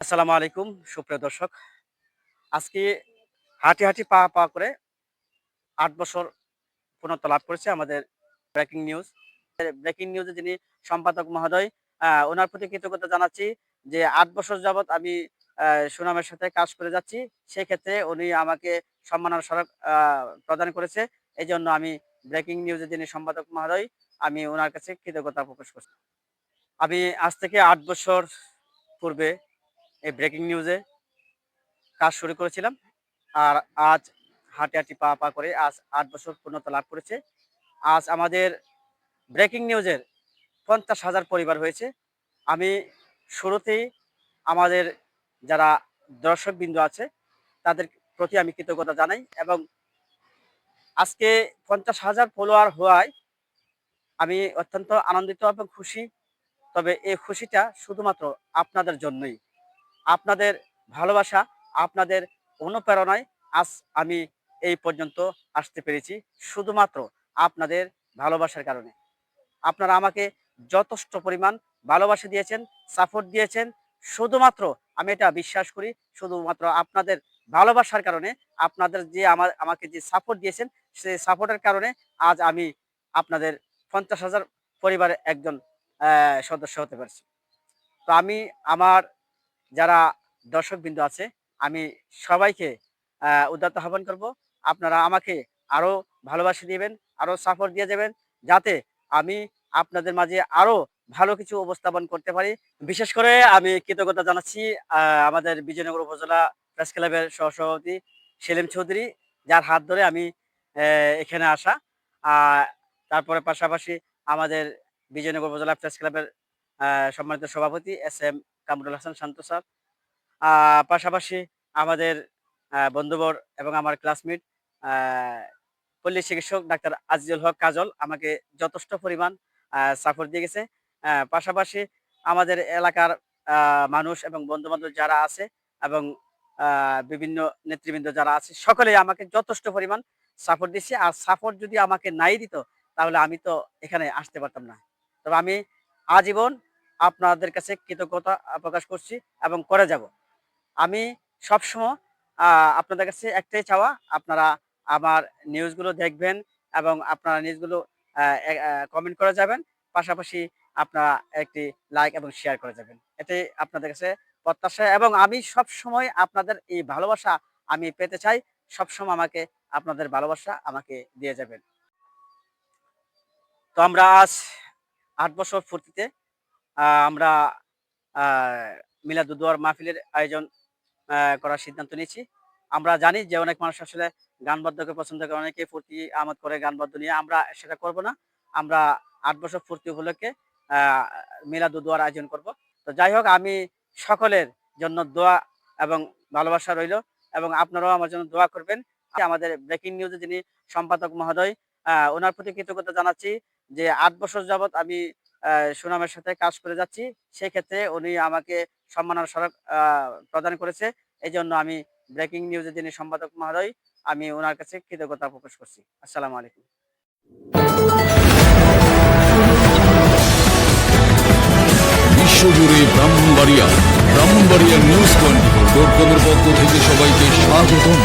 আসসালামু আলাইকুম সুপ্রিয় দর্শক। আজকে হাঁটি, হাঁটি পা, পা করে ৮ বছর পূর্ণতা লাভ করেছে আমাদের ব্রেকিং নিউজ। ব্রেকিং নিউজে যিনি সম্পাদক মহোদয়, উনার প্রতি কৃতজ্ঞতা জানাচ্ছি যে ৮ বছর যাবৎ আমি সুনামের সাথে কাজ করে যাচ্ছি। সেক্ষেত্রে উনি আমাকে সম্মাননা স্মারক প্রদান করেছে। এজন্য আমি ব্রেকিং নিউজের যিনি সম্পাদক মহোদয়, আমি উনার কাছে কৃতজ্ঞতা প্রকাশ করছি। আমি আজ থেকে ৮ বছর পূর্বে এই ব্রেকিং নিউজে কাজ শুরু করেছিলাম। আর আজ হাঁটি, হাঁটি পা, পা করে আজ ৮ বছর পূর্ণতা লাভ করেছে। আজ আমাদের ব্রেকিং নিউজের ৫০,০০০ পরিবার হয়েছে। আমি শুরুতেই আমাদের যারা দর্শকবৃন্দ আছে তাদের প্রতি আমি কৃতজ্ঞতা জানাই এবং আজকে ৫০,০০০ ফলোয়ার হওয়ায় আমি অত্যন্ত আনন্দিত এবং খুশি। তবে এই খুশিটা শুধুমাত্র আপনাদের জন্যই। আপনাদের ভালোবাসা, আপনাদের অনুপ্রেরণায় আজ আমি এই পর্যন্ত আসতে পেরেছি শুধুমাত্র আপনাদের ভালোবাসার কারণে। আপনারা আমাকে যথেষ্ট পরিমাণ ভালোবাসা দিয়েছেন, সাপোর্ট দিয়েছেন। শুধুমাত্র আমি এটা বিশ্বাস করি শুধুমাত্র আপনাদের ভালোবাসার কারণে, আপনাদের যে আমাকে যে সাপোর্ট দিয়েছেন, সেই সাপোর্টের কারণে আজ আমি আপনাদের ৫০,০০০ পরিবারের একজন সদস্য হতে পারছি। তো আমি আমার যারা দর্শকবৃন্দ আছে, আমি সবাইকে উদাত্ত আহ্বান করব। আপনারা আমাকে আরো ভালোবাসা দিবেন, আরো সাপোর্ট দিয়ে যাবেন, যাতে আমি আপনাদের মাঝে আরো ভালো কিছু উপস্থাপন করতে পারি। বিশেষ করে আমি কৃতজ্ঞতা জানাচ্ছি আমাদের বিজয়নগর উপজেলা প্রেস ক্লাবের সহসভাপতি সেলিম চৌধুরী, যার হাত ধরে আমি এখানে আসা। আ তারপরে পাশাপাশি আমাদের বিজয়নগর উপজেলা প্রেস ক্লাবের সম্মানিত সভাপতি এস.এম. কামরুল হাসান শান্ত স্যার। পাশাপাশি আমাদের বন্ধুবর এবং আমার ক্লাসমেট আ পল্লী চিকিৎসক ডাক্তার আজিজুল হক কাজল আমাকে যথেষ্ট পরিমাণ সাপোর্ট দিয়ে গেছে। পাশাপাশি আমাদের এলাকার মানুষ এবং বন্ধু-বান্ধব যারা আছে এবং বিভিন্ন নেতৃবৃন্দ যারা আছে সকলেই আমাকে যথেষ্ট পরিমাণ সাপোর্ট দিচ্ছে। আর সাপোর্ট যদি আমাকে নাই দিত তাহলে আমি তো এখানে আসতে পারতাম না। তবে আমি আজীবন আপনাদের কাছে কৃতজ্ঞতা প্রকাশ করছি এবং করে যাব। আমি সবসময় আ আপনাদের কাছে একটাই চাওয়া, আপনারা আমার নিউজগুলো দেখবেন এবং আপনারা নিউজগুলো কমেন্ট করে যাবেন। পাশাপাশি আপনারা একটি লাইক এবং শেয়ার করে যাবেন। এটাই আপনাদের কাছে প্রত্যাশা এবং আমি সবসময় আপনাদের এই ভালোবাসা আমি পেতে চাই। সবসময় আমাকে আপনাদের ভালোবাসা আমাকে দিয়ে যাবেন। তো আমরা আজ ৮ বছর পূর্তিতে আমরা আ মিলাদুদ্দোয়ার মাহফিলের আয়োজন করার সিদ্ধান্ত নিয়েছি। আমরা জানি যে অনেক মানুষ আসলে গান বাদ্যকে পছন্দ করে, অনেকে ফুর্তি আমোদ করে গান বাদ্য নিয়ে। আমরা সেটা করব না। আমরা ৮ বছর পূর্তি উপলক্ষে আ মিলাদুদ্দোয়ার আয়োজন করব। তো যাই হোক, আমি সকলের জন্য দোয়া এবং ভালোবাসা রইলো এবং আপনারাও আমার জন্য দোয়া করবেন। আমাদের ব্রেকিং নিউজে যিনি সম্পাদক মহোদয়, উনার প্রতি কৃতজ্ঞতা জানাচ্ছি যে ৮ বছর যাবৎ আমি আ সুনামের সাথে কাজ করে যাচ্ছি। সেক্ষেত্রে উনি আমাকে সম্মাননা স্মারক প্রদান করেছে। এজন্য আমি ব্রেকিং নিউজের যিনি সম্পাদক মহোদয়, আমি উনার কাছে কৃতজ্ঞতা প্রকাশ করছি। আসসালামু আলাইকুম। বিশ্বজুড়ে ব্রাহ্মণবাড়িয়া নিউজ 24 পক্ষ থেকে সবাইকে স্বাগতম।